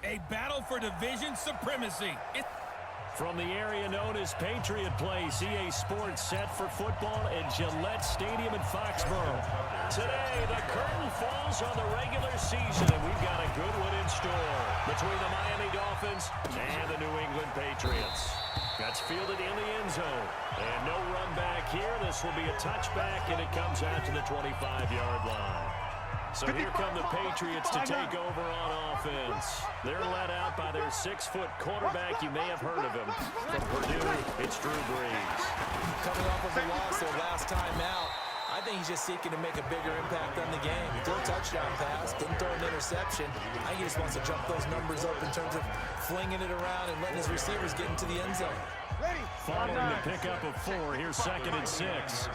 A battle for division supremacy. From the area known as Patriot Place, EA Sports set for football at Gillette Stadium in Foxborough. Today, the curtain falls on the regular season, and we've got a good one in store between the Miami Dolphins and the New England Patriots. That's fielded in the end zone. And no run back here. This will be a touchback, and it comes out to the 25-yard line. So here come the Patriots to take over on offense. They're led out by their 6-foot quarterback. You may have heard of him. From Purdue, it's Drew Brees. Coming off of a loss their last time out, I think he's just seeking to make a bigger impact on the game. He threw a touchdown pass, didn't throw an interception. I think he just wants to jump those numbers up in terms of flinging it around and letting his receivers get into the end zone. Following the pickup of 4, here's 2nd and 6.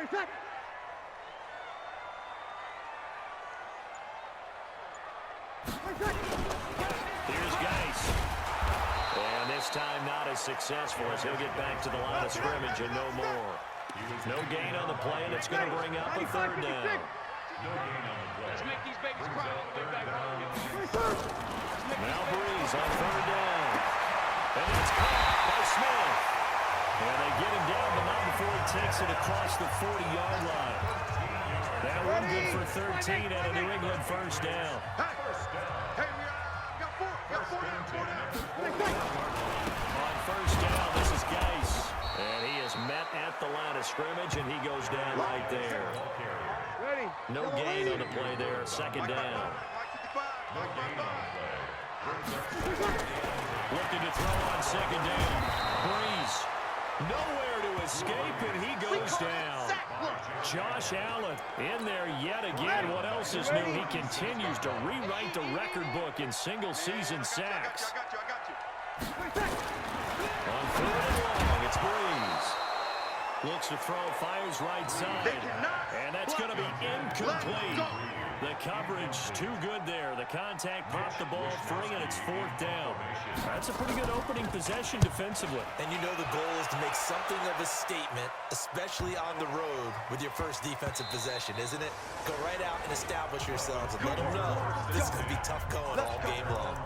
Here's Geis. And this time not as successful as he'll get back to the line of scrimmage and no more. No gain on the play, and it's going to bring up a 3rd down. Let's make these babies cry. Now Brees on 3rd down. And it's caught by Smith. And they get him down, but not before he takes it across the 40-yard line. That one good for 13 and a New England 1st down. On 1st down, this is Geis. And he is met at the line of scrimmage, and he goes down right there. No gain on the play there, 2nd down. Looking to throw on 2nd down. Brees. Nowhere to escape, and he goes down. Josh Allen in there yet again. What else is new? He continues to rewrite the record book in single-season sacks. On 3rd and long, it's Brees. Looks to throw, fires right side. And that's going to be incomplete. The coverage too good there. The contact popped the ball free, and it's 4th down. That's a pretty good opening possession defensively. And you know the goal is to make something of a statement, especially on the road with your first defensive possession, isn't it? Go right out and establish yourselves and let them know this is going to be tough going all game long.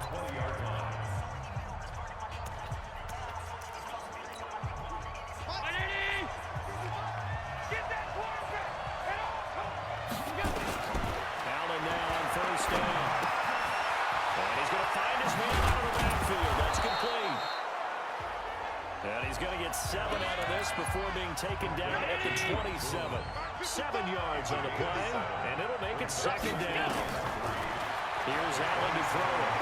And he's going to get 7 out of this before being taken down at the 27. 7 yards on the play, and it'll make it 2nd down. Here's Allen to throw it.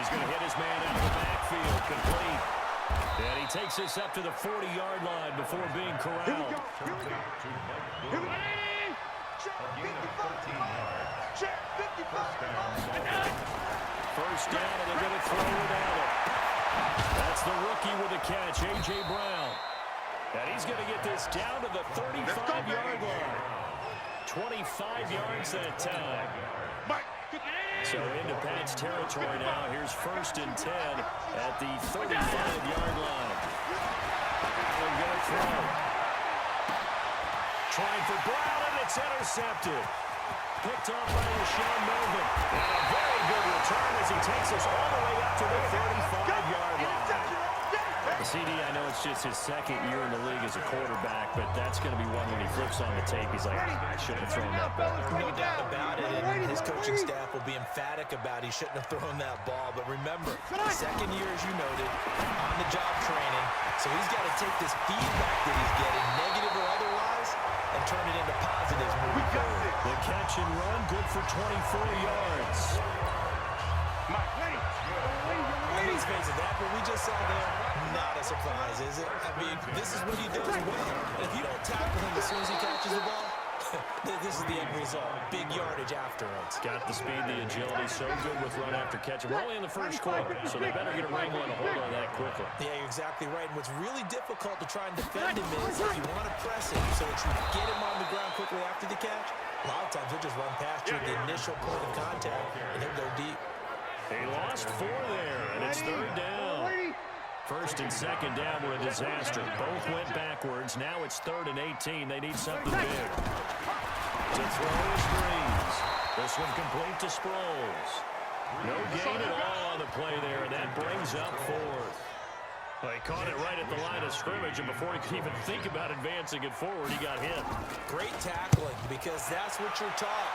He's going to hit his man out of the backfield, complete. And he takes this up to the 40-yard line before being corralled. First down, and they're going to throw it out. That's the rookie with the catch, A.J. Brown. And he's going to get this down to the 35-yard line. 25 yards that time. So into Pat's territory now. Here's 1st and 10 at the 35-yard line. Allen going to throw. Trying for Brown, and it's intercepted. Picked off by Rashawn Melvin. And a very good return as he takes us all the way up to the 35-yard line. CD, I know it's just his 2nd year in the league as a quarterback, but that's going to be one when he flips on the tape. He's like, I shouldn't have thrown that ball. No doubt about it, and his coaching staff will be emphatic about he shouldn't have thrown that ball. But remember, 2nd year, as you noted, on-the-job training, so he's got to take this feedback that he's getting, negative or otherwise, and turn it into positives moving forward. The catch and run, good for 24 yards. Let's face it, that what we just saw there, not a surprise, is it? I mean, this is what he does well. And if you don't tackle him as soon as he catches the ball, this is the end result. Big yardage afterwards. Got the speed, the agility, so good with run after catch. We're only in the 1st quarter, so they better get a wrangle and a hold on that quickly. Yeah, you're exactly right. And what's really difficult to try and defend him is if you want to press him so that you get him on the ground quickly after the catch, a lot of times he'll just run past you at the initial point of contact, and he'll go deep. He lost 4 there, and it's 3rd down. 1st and 2nd down were a disaster. Both went backwards. Now it's 3rd and 18. They need something big. To throw is Breeze. This one complete to Sproles. No gain at all on the play there, and that brings up fourth. Well, he caught it right at the line of scrimmage, and before he could even think about advancing it forward, he got hit. Great tackling, because that's what you're taught.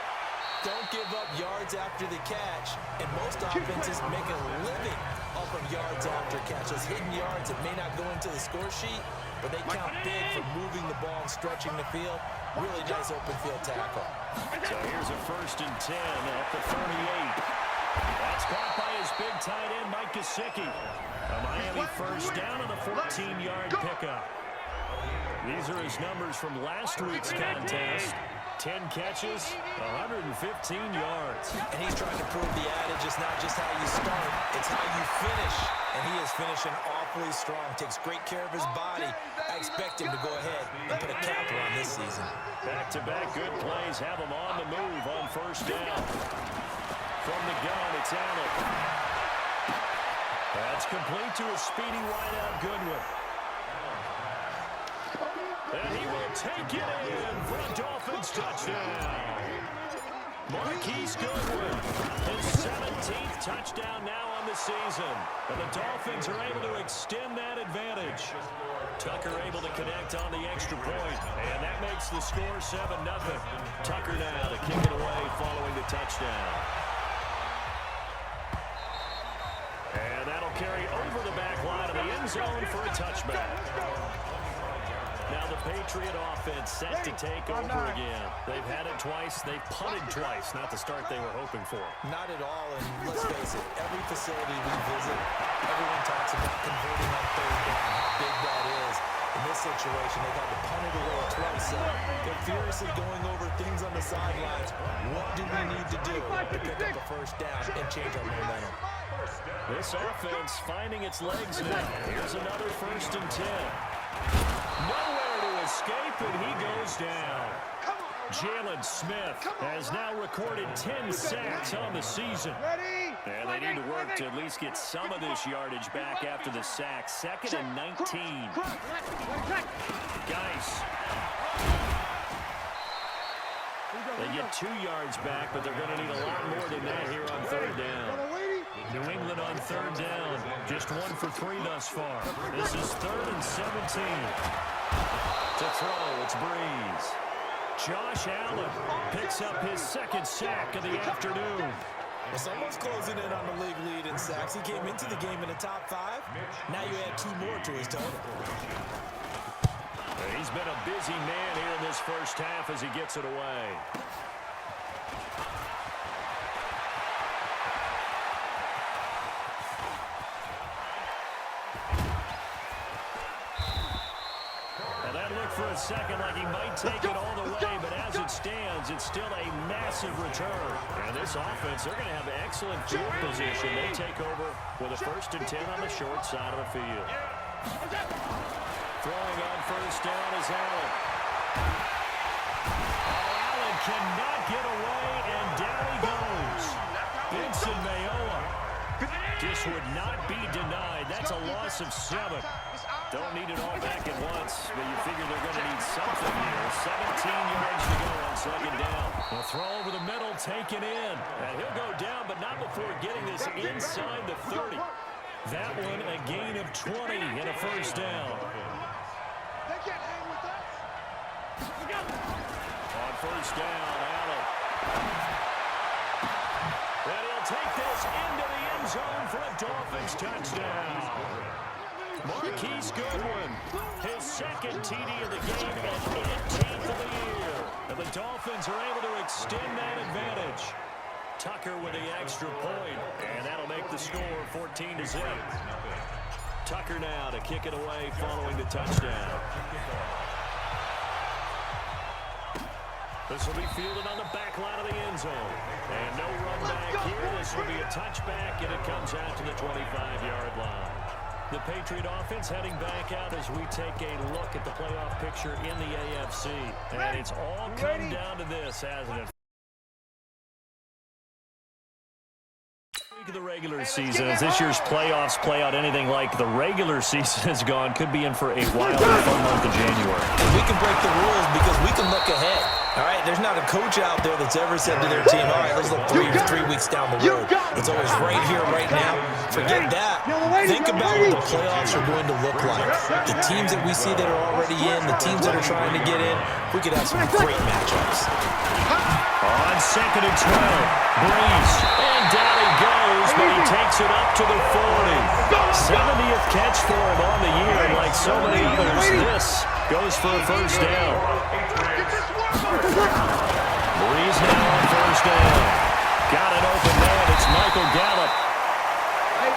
Don't give up yards after the catch, and most offenses make a living off of yards after catch. Those hidden yards that may not go into the score sheet, but they count big for moving the ball and stretching the field. Really nice open field tackle. So here's a 1st and 10 at the 38. That's caught by his big tight end, Mike Gesicki. A Miami first down on a 14-yard pickup. These are his numbers from last week's contest. 10 catches, 115 yards. And he's trying to prove the adage, it's not just how you start, it's how you finish. And he is finishing awfully strong, takes great care of his body. I expect him to go ahead and put a capper on this season. Back-to-back good plays have him on the move on 1st down. From the gun, it's Allen. That's complete to a speedy wideout Goodwin. And he will take it in for a Dolphins touchdown. Marquise Goodwin, his 17th touchdown now on the season. And the Dolphins are able to extend that advantage. Tucker able to connect on the extra point, and that makes the score 7-0. Tucker now to kick it away following the touchdown. And that'll carry over the back line of the end zone for a touchback. Now the Patriot offense set to take over again. They've had it twice. They've punted twice. Not the start they were hoping for. Not at all, and let's face it, every facility we visit, everyone talks about converting on 3rd down, how big that is. In this situation, they've had to punt it away twice, so they're furiously going over things on the sidelines. What do we need to do to pick up a 1st down and change our momentum? This offense finding its legs now. Here's another 1st and 10. Nowhere to escape, and he goes down. Jalen Smith has now recorded 10 sacks on the season. And they need to work to at least get some of this yardage back after the sack. 2nd and 19. Guys. They get 2 yards back, but they're going to need a lot more than that here on 3rd down. New England on 3rd down. Just 1 for 3 thus far. This is 3rd and 17. To throw, it's Breeze. Josh Allen picks up his 2nd sack of the afternoon. Well, someone's closing in on the league lead in sacks. He came into the game in the top 5. Now you add 2 more to his total. He's been a busy man here in this 1st half as he gets it away. For a second like he might take it all the way, but as it stands, it's still a massive return. And this offense, they're going to have excellent field position. They take over with a 1st and 10 on the short side of the field. Throwing on 1st down is Allen. Allen cannot get away, and down he goes. Benson Mayowa just would not be denied. That's a loss of 7. Don't need it all back at once, but you figure they're going to need something here. 17 yards to go on 2nd down. A throw over the middle, taken in. And he'll go down, but not before getting this inside the 30. That one a gain of 20 and a 1st down. They can't hang with us. On 1st down, Allen. And he'll take this into the end zone for a Dolphins touchdown. Marquise Goodwin, his 2nd TD of the game and 18th of the year. And the Dolphins are able to extend that advantage. Tucker with the extra point, and that'll make the score 14-0. Tucker now to kick it away following the touchdown. This will be fielded on the back line of the end zone. And no run back here. This will be a touchback, and it comes out to the 25-yard line. The Patriot offense heading back out as we take a look at the playoff picture in the AFC. And it's all come down to this, hasn't it? Of the regular season, as this year's playoffs play out anything like the regular season has gone, could be in for a wild and fun month of January. We can break the rules because we can look ahead. All right, there's not a coach out there that's ever said to their team, all right, let's look three weeks down the road. It's always right here, right now. Forget that. Think about what the playoffs are going to look like. The teams that we see that are already in, the teams that are trying to get in, we could have some great matchups. On 2nd and 12, Breeze, and down he goes, but he takes it up to the 40. 70th catch for him on the year, and like so many others, this goes for a first down. Breeze now on first down. Got it open man, it's Michael Gallup.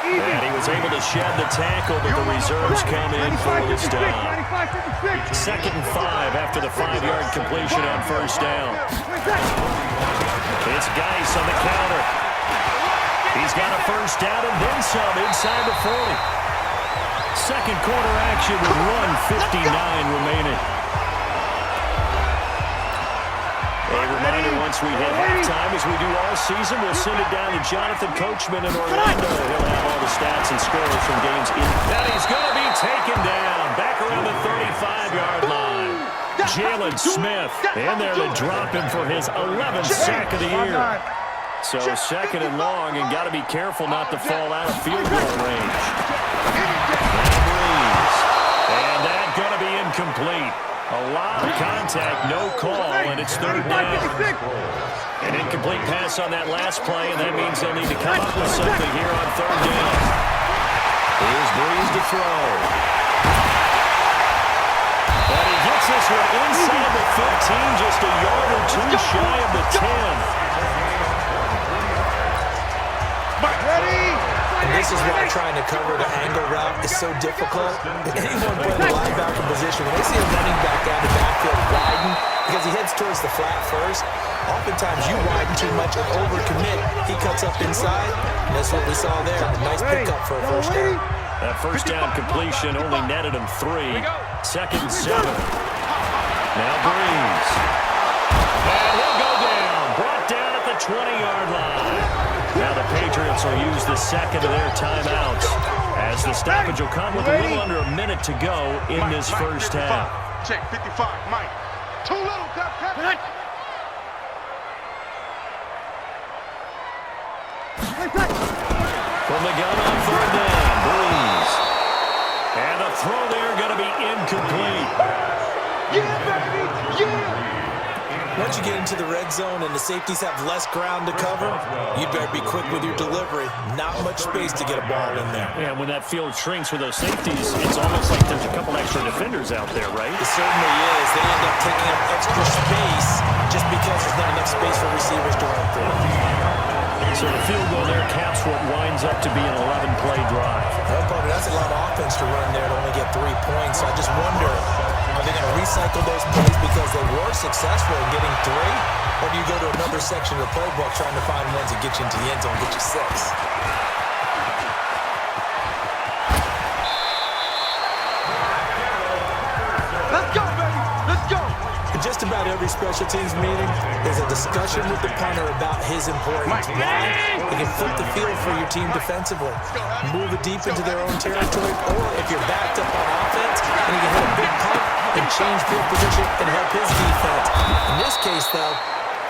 And he was able to shed the tackle, but the reserves come in for the stop. 2nd and 5 after the 5-yard completion on first down. It's Geis on the counter. He's got a first down and then some inside the 40. Second quarter action with 1:59 remaining. A reminder, once we hit halftime, as we do all season, we'll send it down to Jonathan Coachman in Orlando. He'll have all the stats and scores from games in. And he's going to be taken down back around the 35-yard line. Jalen Smith in there to drop him for his 11th sack of the year. So 2nd and long, and got to be careful not to fall out of field goal range. And that's going to be incomplete. A lot of contact, no call, and it's 3rd down. An incomplete pass on that last play, and that means they'll need to come up with something here on 3rd down. Here's Breeze to throw. And he gets this one inside the 15, just a yard or two shy of the 10. And this is why trying to cover the angle route is so difficult. Anyone playing the linebacker position, when they see a running back out of the backfield widen, because he heads towards the flat first, oftentimes you widen too much and overcommit. He cuts up inside, and that's what we saw there. A nice pickup for a first down. That first down completion only netted him 3. 2nd and 7. Now Breeze. And he'll go down. Brought down at the 20-yard line. Now the Patriots will use the second of their timeouts, as the stoppage will come with a little under a minute to go in this first half. Check 55, Mike. Too little, Captain. From the gun on 3rd down, Breeze. And the throw there going to be incomplete. Yeah, baby, yeah. Once you get into the red zone and the safeties have less ground to cover, you'd better be quick with your delivery. Not much space to get a ball in there. Yeah, when that field shrinks with those safeties, it's almost like there's a couple extra defenders out there, right? It certainly is. They end up taking up extra space just because there's not enough space for receivers to run through. So the field goal there caps what winds up to be an 11-play drive. No, partner, that's a lot of offense to run there to only get 3 points. So I just wonder, are they going to recycle those plays because they were successful in getting 3? Or do you go to another section of the playbook trying to find ones that get you into the end zone and get you 6? Let's go, baby. Let's go. In just about every special teams meeting, there's a discussion with the punter about his importance. Why? He can flip the field for your team defensively, move it deep into their own territory, or if you're backed up on offense, and he can hit a big punt and change field position and help his defense. In this case, though,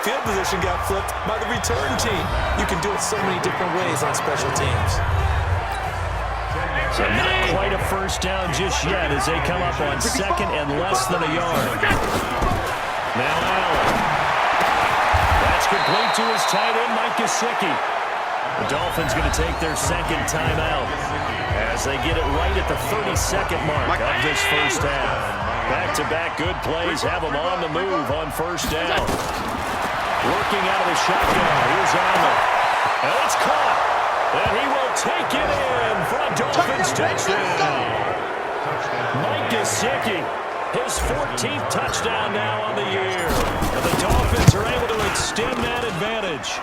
field position got flipped by the return team. You can do it so many different ways on special teams. So not quite a first down just yet as they come up on 2nd and less than a yard. Now Allen. That's complete to his tight end, Mike Gesicki. The Dolphins going to take their 2nd timeout as they get it right at the 32nd mark of this first half. Back-to-back good plays have them on the move on first down. Working out of the shotgun. Here's Allen. And it's caught. And he will take it in for a Dolphins touchdown. Mike Gesicki, his 14th touchdown now on the year. And the Dolphins are able to extend that advantage.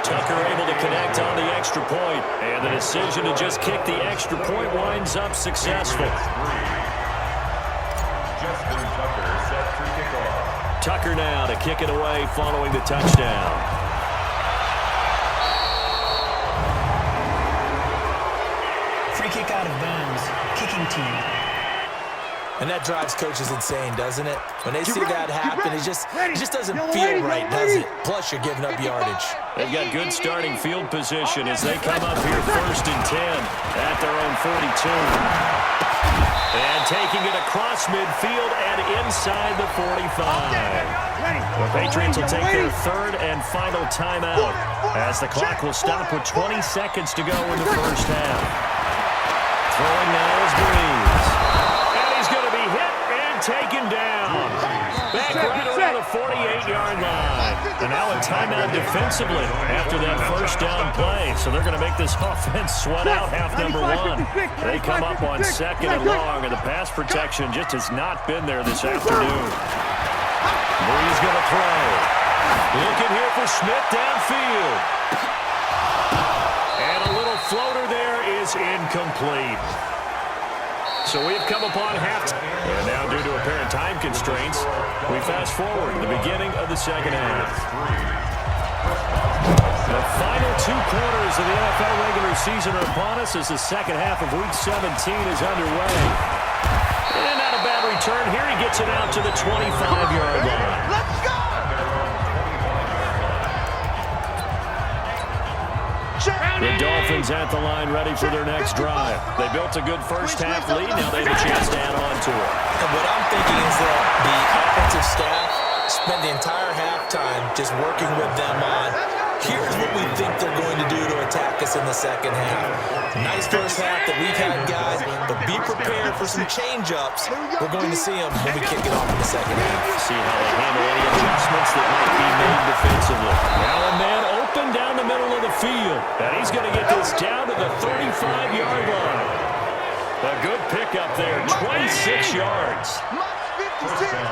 Tucker able to connect on the extra point. And the decision to just kick the extra point winds up successful. Tucker now to kick it away following the touchdown. Free kick out of bounds. Kicking team. And that drives coaches insane, doesn't it? When they see that happen, it just doesn't feel right, does it? Plus, you're giving up yardage. They've got good starting field position as they come up here 1st and 10 at their own 42. And taking it across midfield and inside the 45. The Patriots will take their 3rd and final timeout as the clock will stop with 20 seconds to go in the first half. Throwing now is Breeze. And he's going to be hit and taken down. Back right around the 48-yard line. And now a timeout defensively after that first down play. So they're going to make this offense sweat out half number 1. They come up on 2nd and long, and the pass protection just has not been there this afternoon. Breeze going to throw. Looking here for Smith downfield. And a little floater there is incomplete. So we've come upon halftime. And now due to apparent time constraints, we fast forward to the beginning of the second half. The final 2 quarters of the NFL regular season are upon us as the second half of Week 17 is underway. And not a bad return here. He gets it out to the 25-yard line. Let's go! The Dolphins at the line ready for their next drive. They built a good first half lead. Now they have a chance to add on to it. And what I'm thinking is that the offensive staff spent the entire halftime just working with them on, here's what we think they're going to do to attack us in the second half. Nice first half that we've had, guys, but be prepared for some change-ups. We're going to see them when we kick it off in the second half. See how they handle any adjustments that might be made defensively. Now a man open down the middle of the field. And he's going to get this down to the 35-yard line. A good pickup there, 26 yards.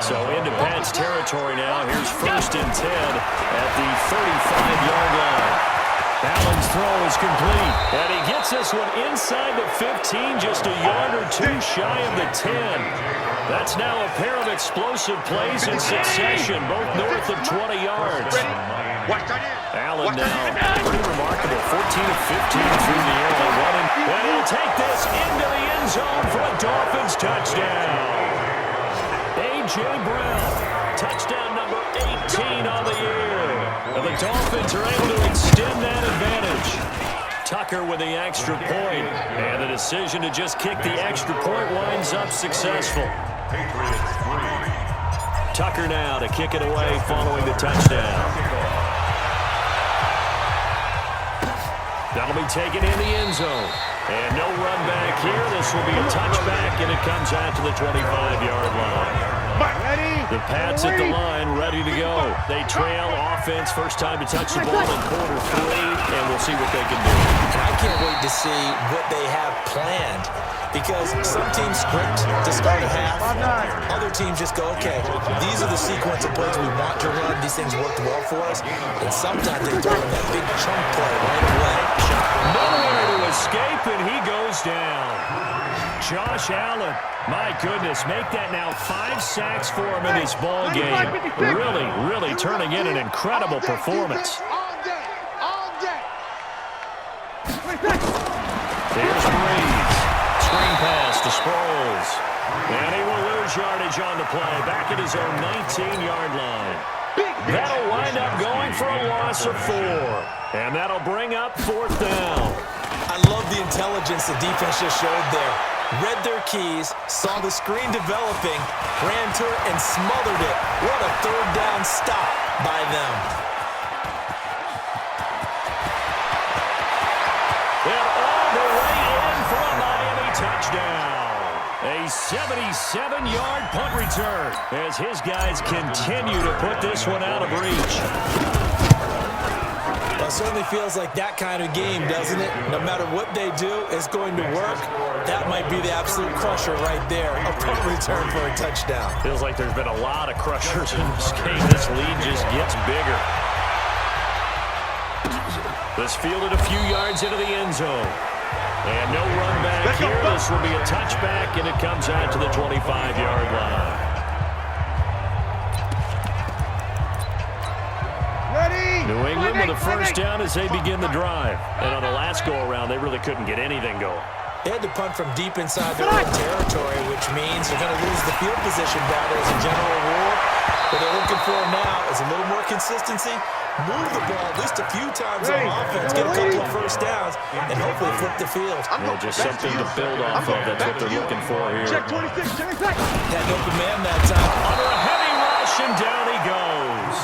So into Pat's territory now. Here's 1st and 10 at the 35-yard line. Allen's throw is complete. And he gets this one inside the 15, just a yard or 2 shy of the 10. That's now a pair of explosive plays in succession, both north of 20 yards. Allen now, pretty remarkable, 14 of 15 through the air on running. And he'll take this into the end zone for a Dolphins touchdown. A.J. Brown, touchdown number 18 on the year. And the Dolphins are able to extend that advantage. Tucker with the extra point. And the decision to just kick the extra point winds up successful. Tucker now to kick it away following the touchdown. That'll be taken in the end zone. And no run back here. This will be a touchback, and it comes out to the 25-yard line. The Pats at the line, ready to go. They trail offense, first time to touch the ball in quarter 3, and we'll see what they can do. And I can't wait to see what they have planned, because some teams script to start a half. Other teams just go, okay, these are the sequence of plays we want to run. These things worked well for us. And sometimes they throw in that big chunk play right away. Nowhere to escape, and he goes down. Josh Allen, my goodness, make that now 5 sacks for him in this ball game. Really turning in an incredible performance. There's Breeze. Screen pass to Sproles. And he will lose yardage on the play, back at his own 19-yard line. That'll wind up going for a loss of 4. And that'll bring up 4th down. I love the intelligence the defense just showed there. Read their keys, saw the screen developing, ran to it, and smothered it. What a 3rd down stop by them. And all the way in for a Miami touchdown. A 77-yard punt return as his guys continue to put this one out of reach. Well, it certainly feels like that kind of game, doesn't it? No matter what they do, it's going to work. That might be the absolute crusher right there. A punt return for a touchdown. Feels like there's been a lot of crushers in this game. This lead just gets bigger. This fielded a few yards into the end zone. And no run back here. This will be a touchback, and it comes out to the 25-yard line. New England with a first down as they begin the drive. And on the last go-around, they really couldn't get anything going. They had to punt from deep inside their own territory, which means they're going to lose the field position battle as a general rule. What they're looking for now is a little more consistency, move the ball at least a few times on offense, get a couple of first downs, and hopefully flip the field. Well, just something to build off of. That's what they're looking for here. Check 26, check back. Had an open man that time. Under a heavy rush, and down he goes.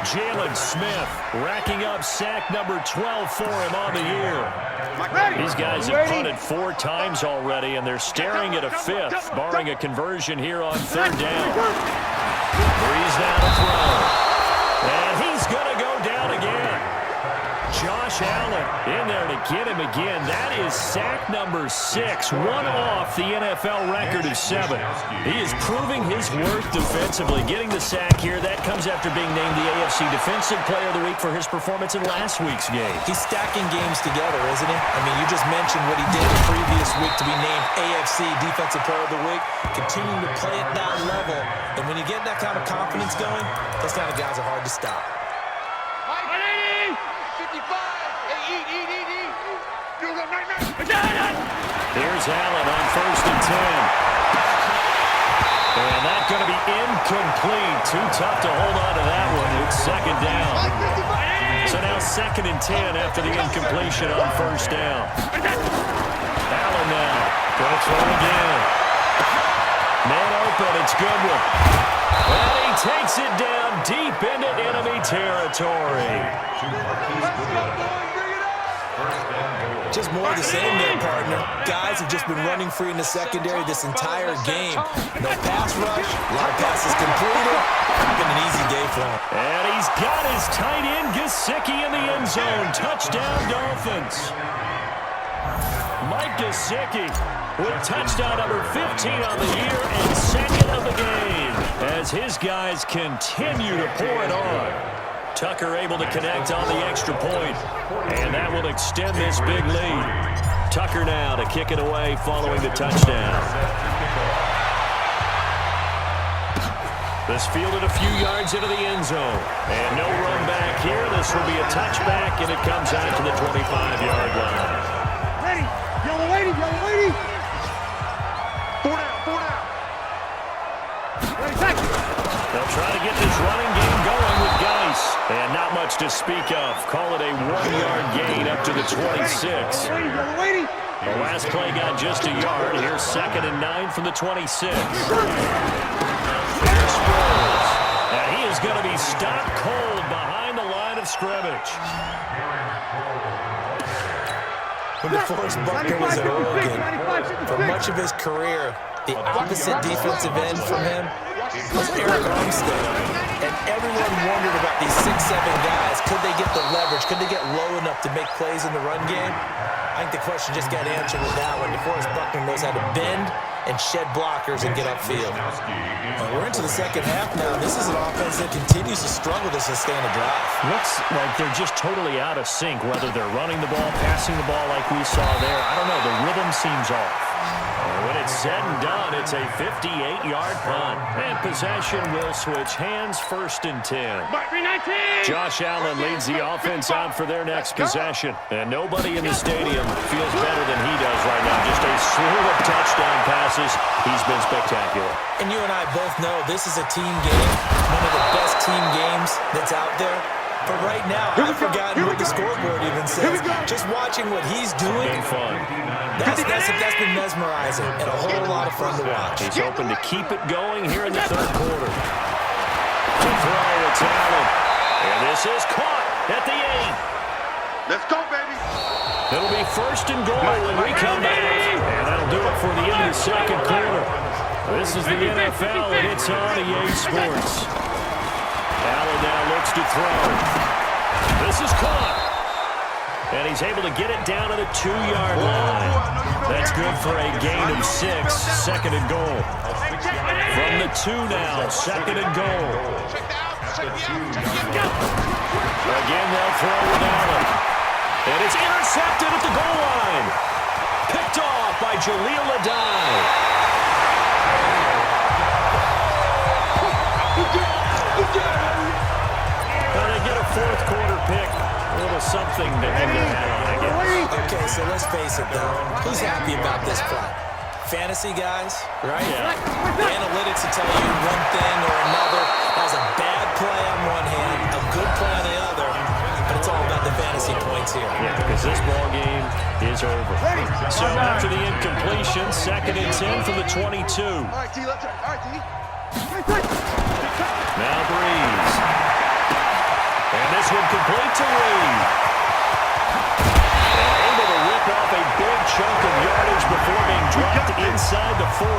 Jalen Smith racking up sack number 12 for him on the year. These guys have punted 4 times already, and they're staring at a 5th, barring a conversion here on 3rd down. Breeze down to throw. And he's going to go down again. Josh Allen in there to get him again. That is sack number 6, one off the NFL record of 7. He is proving his worth defensively. Getting the sack here, that comes after being named the AFC Defensive Player of the Week for his performance in last week's game. He's stacking games together, isn't he? I mean, you just mentioned what he did the previous week to be named AFC Defensive Player of the Week, continuing to play at that level. And when you get that kind of confidence going, those kind of guys are hard to stop. Here's Allen on 1st and 10. And that's going to be incomplete. Too tough to hold on to that one. It's 2nd down. So now 2nd and 10 after the incompletion on 1st down. Allen now. Going to throw again. Man open. It's Goodwin. And he takes it down deep into enemy territory. Just more of the same there, partner. Guys have just been running free in the secondary this entire game. No pass rush, a lot of passes completed. It's been an easy day for him. And he's got his tight end, Gesicki, in the end zone. Touchdown, Dolphins. Mike Gesicki with touchdown number 15 on the year and 2nd of the game as his guys continue to pour it on. Tucker able to connect on the extra point, and that will extend this big lead. Tucker now to kick it away following the touchdown. This fielded a few yards into the end zone, and no run back here. This will be a touchback, and it comes out to the 25-yard line. Ready, yellow lady, yellow lady. 4 down. Ready, back. They'll try to get this running game going with Geis. And not much to speak of. Call it a 1-yard gain up to the 26. The last play got just a yard. Here's 2nd and 9 from the 26. Here's Sproles. And he is going to be stopped cold behind the line of scrimmage. When DeForest Buckner was at Oregon, for much of his career, the opposite defensive end from him was Eric Armstead. And everyone wondered about these 6'7" guys. Could they get the leverage? Could they get low enough to make plays in the run game? I think the question just got answered with that one. DeForest Buckner knows how to bend and shed blockers and get upfield. We're into the second half now. This is an offense that continues to struggle to sustain a drive. Looks like they're just totally out of sync, whether they're running the ball, passing the ball like we saw there. I don't know. The rhythm seems off. When it's said and done, it's a 58-yard punt. And possession will switch hands, 1st and 10. Josh Allen leads the offense out for their next possession. And nobody in the stadium feels better than he does right now. Just a slew of touchdown passes. He's been spectacular. And you and I both know this is a team game, one of the best team games that's out there. But right now, I've forgotten what the scoreboard even says. Just watching what he's doing, It's been fun. that's been mesmerizing and a whole lot of fun to watch. He's hoping to keep it going here in the 3rd quarter. To throw, it's Allen. And this is caught at the 8. Let's go, baby. It'll be 1st and goal when we come back. And that'll do it for the end of the 2nd quarter. This is the NFL, and it's on EA Sports. Allen now looks to throw. This is caught. And he's able to get it down to the 2-yard line. That's good for a gain of 6, 2nd and goal. From the 2 now, 2nd and goal. Again, they'll throw with Allen. And it's intercepted at the goal line. Picked off by Jaleel Adai. Well, they get a 4th quarter pick. A little something to hang their hat on, I guess. Okay, so let's face it, though. Who's happy about this play? Fantasy guys, right? Yeah. The analytics will tell you one thing or another. That was a bad play on one hand, a good play on the other, but it's all about the fantasy points here. Yeah, because this ball game is over. So after the incompletion, 2nd and 10 from the 22. All right, T, let's try. All right, T. Now Breeze. And this one complete to Reed. And able to rip off a big chunk of yardage before being dropped inside the 40.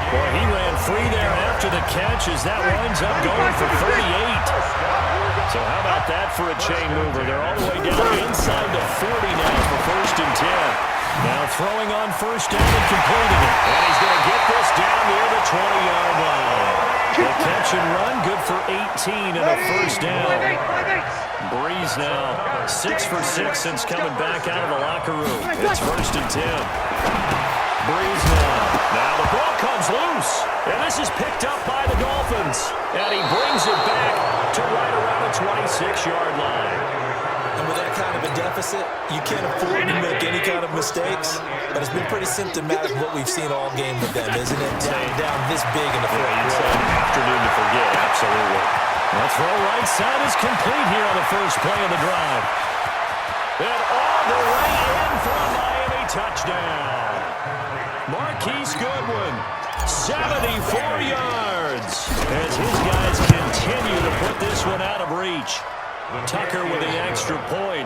Boy, he ran free there after the catch as that winds up going for 38. So how about that for a chain mover? They're all the way down inside the 40 now for 1st and 10. Now throwing on 1st down and completing it. And he's going to get this down near the 20-yard line. The catch and run, good for 18 and a 1st down. Breeze now 6 for 6 since coming back out of the locker room. It's 1st and 10. Breeze now. Now the ball comes loose. And this is picked up by the Dolphins. And he brings it back to right around the 26-yard line. And with that kind of a deficit, you can't afford to make any kind of mistakes. But it's been pretty symptomatic of what we've seen all game with them, isn't it? Down this big in the fourth It's quarter. an afternoon to forget, absolutely. The throw right side is complete here on the first play of the drive. And all the way in for a Miami touchdown. Marquise Goodwin, 74 yards. As his guys continue to put this one out of reach. Tucker with the extra point.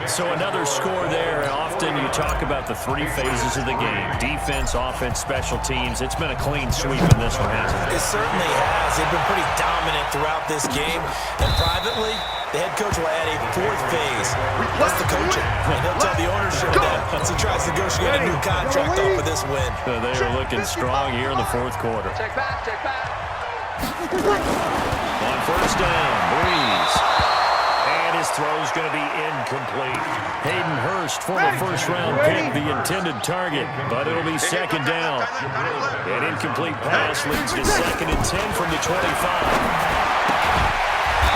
So another score there. Often you talk about the 3 phases of the game. Defense, offense, special teams. It's been a clean sweep in this one, hasn't it? It certainly has. They've been pretty dominant throughout this game. And privately, the head coach will add a 4th phase. That's the coaching. And he'll tell the ownership that once he tries to negotiate a new contract off of this win. They are looking strong here in the 4th quarter. Check back. On 1st down, Breeze. And his throw's going to be incomplete. Hayden Hurst, former 1st-round pick, the intended target, but it'll be 2nd down. An incomplete pass leads to 2nd and 10 from the 25.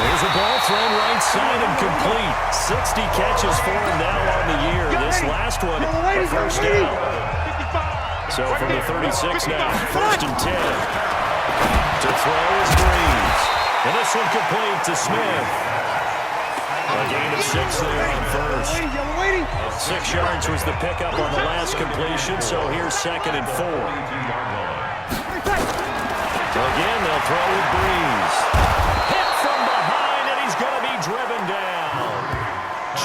There's a ball thrown right side and complete. 60 catches for him now on the year. This last one, a 1st down. So from the 36 now, 1st and 10. To throw is Breeze. And this one complete to Smith. A gain of 6 there on 1st. 6 yards was the pickup on the last completion, so here's 2nd and 4. Again, they'll throw with Breeze. Hit from behind, and he's going to be driven down.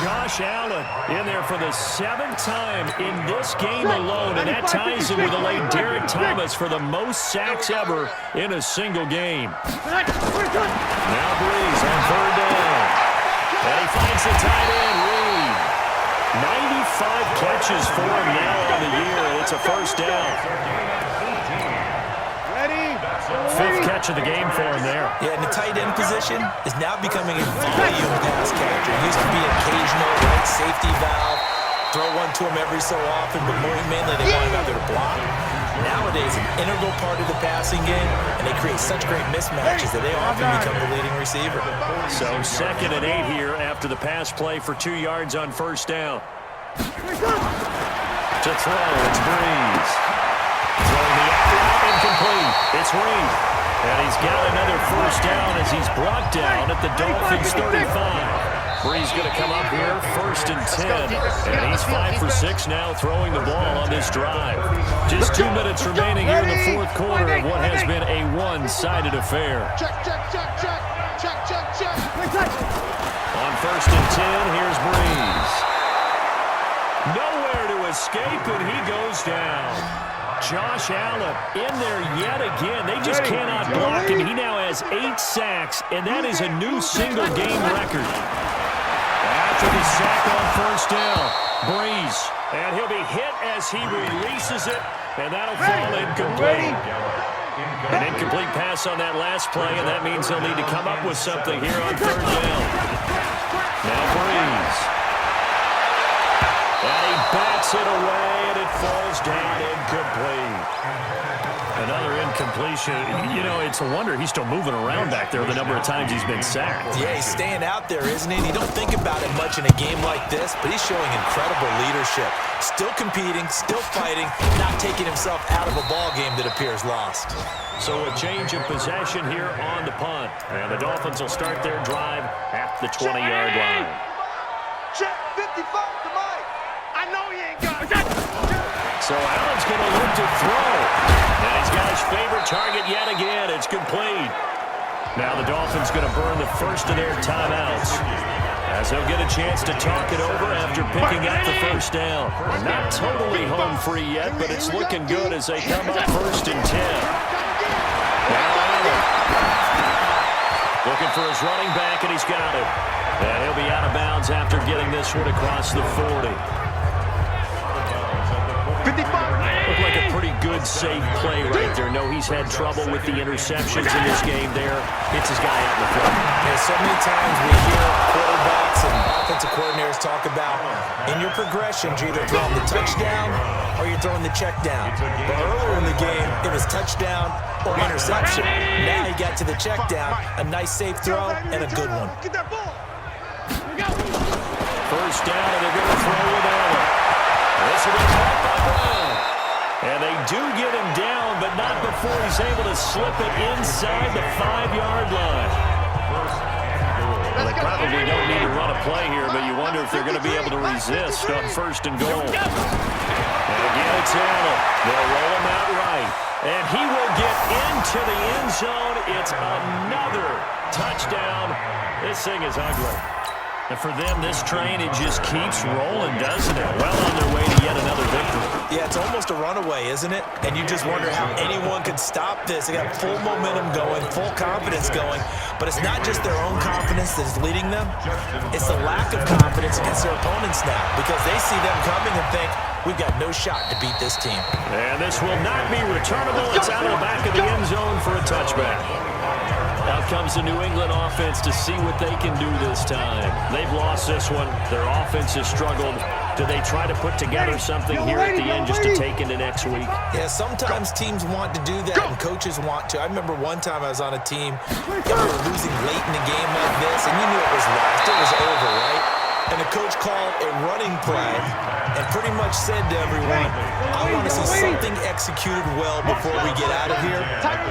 Josh Allen in there for the 7th time in this game alone, and that ties him with the late Derek Thomas for the most sacks ever in a single game. Now Breeze on 3rd down. And he finds the tight end, Reed. 95 catches for him now on the year, and it's a 1st down. 5th catch of the game for him there. Yeah, and the tight end position is now becoming a volume pass catcher. It used to be an occasional right safety valve. Throw one to him every so often, but mainly they want him out there to block. Nowadays, an integral part of the passing game, and they create such great mismatches that they often become the leading receiver. So 2nd and 8 here after the pass play for 2 yards on 1st down. To throw, it's Breeze. Throwing the out route, incomplete. It's Reed. And he's got another 1st down as he's brought down at the Dolphins' 35. Breeze going to come up here, 1st and 10. And he's 5 for 6 now throwing the ball on this drive. Just 2 minutes remaining here in the 4th quarter of what has been a one-sided affair. Check. On 1st and 10, here's Breeze. Nowhere to escape, and he goes down. Josh Allen in there yet again. They just cannot block him. He now has 8 sacks, and that is a new single-game record. After the sack on 1st down, Breeze. And he'll be hit as he releases it, and that'll fall incomplete. An incomplete pass on that last play, and that means they'll need to come up with something here on 3rd down. Now Breeze. And he bats it away, and it falls down incomplete. Another Incompletion. You know, it's a wonder he's still moving around back there the number of times he's been sacked. Yeah, he's staying out there, isn't he? You don't think about it much in a game like this, but he's showing incredible leadership. Still competing, still fighting, not taking himself out of a ball game that appears lost. So a change of possession here on the punt. And the Dolphins will start their drive at the 20-yard line. Check 55 to Mike. I know he ain't got it. So Allen's going to look to throw. And he's got his favorite target yet again. It's complete. Now the Dolphins going to burn the first of their timeouts, as they'll get a chance to talk it over after picking up the first down. Not totally home free yet, but it's looking good as they come up 1st and 10. Now Allen looking for his running back, and he's got it. And he'll be out of bounds after getting this one across the 40. 55. Looked like a pretty good, safe play right there. No, he's had trouble with the interceptions in this game there. Hits his guy out in the front. Yeah, so many times we hear quarterbacks and offensive coordinators talk about in your progressions, you're either throwing the touchdown or you're throwing the check down. But earlier in the game, it was touchdown or interception. Now he got to the check down, a nice safe throw, and a good one. Get that ball. First down, and they're going to throw with Allen. This will be caught by Brown. And they do get him down, but not before he's able to slip it inside the 5-yard line. Well, they probably don't need to run a play here, but you wonder if they're going to be able to resist on 1st and goal. And again, it's Allen. They'll roll him out right. And he will get into the end zone. It's another touchdown. This thing is ugly. And for them, this train, it just keeps rolling, doesn't it? Well on their way to yet another victory. Yeah, it's almost a runaway, isn't it? And you just wonder how anyone could stop this. They got full momentum going, full confidence going. But it's not just their own confidence that's leading them. It's the lack of confidence against their opponents now, because they see them coming and think, we've got no shot to beat this team. And this will not be returnable. It's out of the back of the end zone for a touchback. Out comes the New England offense to see what they can do this time. They've lost this one. Their offense has struggled. Do they try to put together something here at the end just to take into next week? Yeah, sometimes teams want to do that, and coaches want to. I remember one time I was on a team, and we were losing late in a game like this, and you knew it was lost. It was over, right? And the coach called a running play and pretty much said to everyone, I want to see something executed well before we get out of here.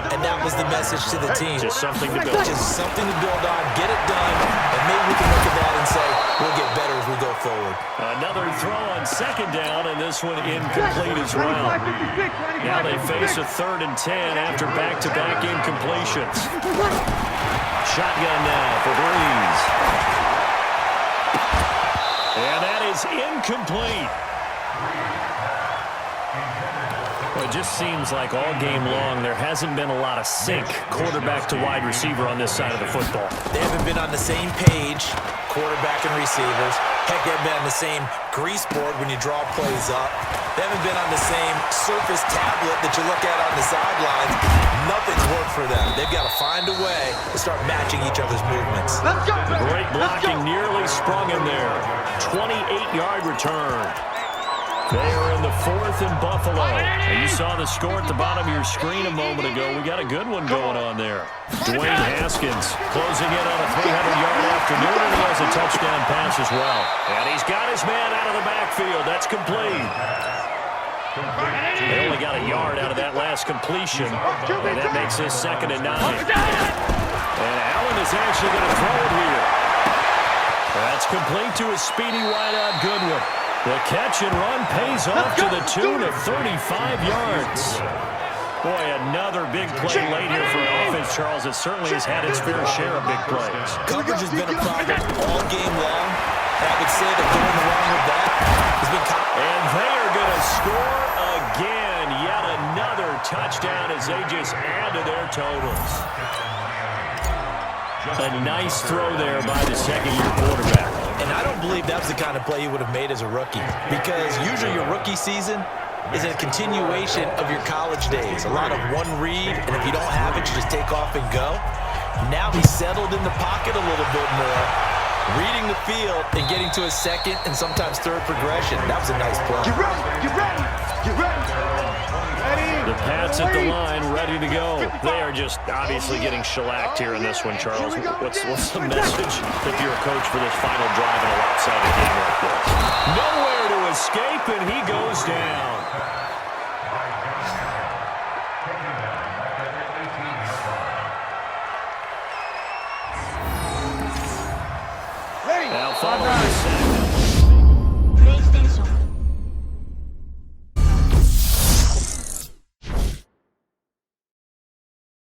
And that was the message to the team. Just something to build. Just something to build on, get it done, and maybe we can look at that and say, we'll get better as we go forward. Another throw on 2nd down, and this one incomplete as well. Now they face a 3rd and 10 after back-to-back incompletions. Shotgun now for Breeze. And that is incomplete. Well, it just seems like all game long there hasn't been a lot of sync quarterback to wide receiver on this side of the football. They haven't been on the same page, quarterback and receivers. Heck, they haven't been on the same grease board when you draw plays up. They haven't been on the same surface tablet that you look at on the sidelines. Nothing's worked for them. They've got to find a way to start matching each other's movements. Great blocking, nearly sprung him there. 28-yard return. They are in the 4th and Buffalo. And you saw the score at the bottom of your screen a moment ago. We got a good one going on there. Dwayne Haskins closing in on a 300-yard afternoon, and he has a touchdown pass as well. And he's got his man out of the backfield. That's complete. They only got a yard out of that last completion, and that makes this 2nd and 9. And Allen is actually going to throw it here. That's complete to a speedy wideout Goodwin. The catch and run pays off to the tune of 35 yards. Boy, another big play late here for an offense, Charles. It certainly has had its fair share of big plays. Coverage has been a problem all game long. And I would say that going along with that has been... And they are going to score again. Yet another touchdown as they just add to their totals. A nice throw there by the second-year quarterback. And I don't believe that was the kind of play he would have made as a rookie, because usually your rookie season is a continuation of your college days. A lot of one read, and if you don't have it, you just take off and go. Now he's settled in the pocket a little bit more, reading the field and getting to his 2nd and sometimes 3rd progression. That was a nice play. Get ready, get ready, get ready. The Pats waits at the line, ready to go. They are just obviously getting shellacked here in this one, Charles. What's the message if you're a coach for this final drive in a lopsided game like this? Nowhere to escape, and he goes down. Now following the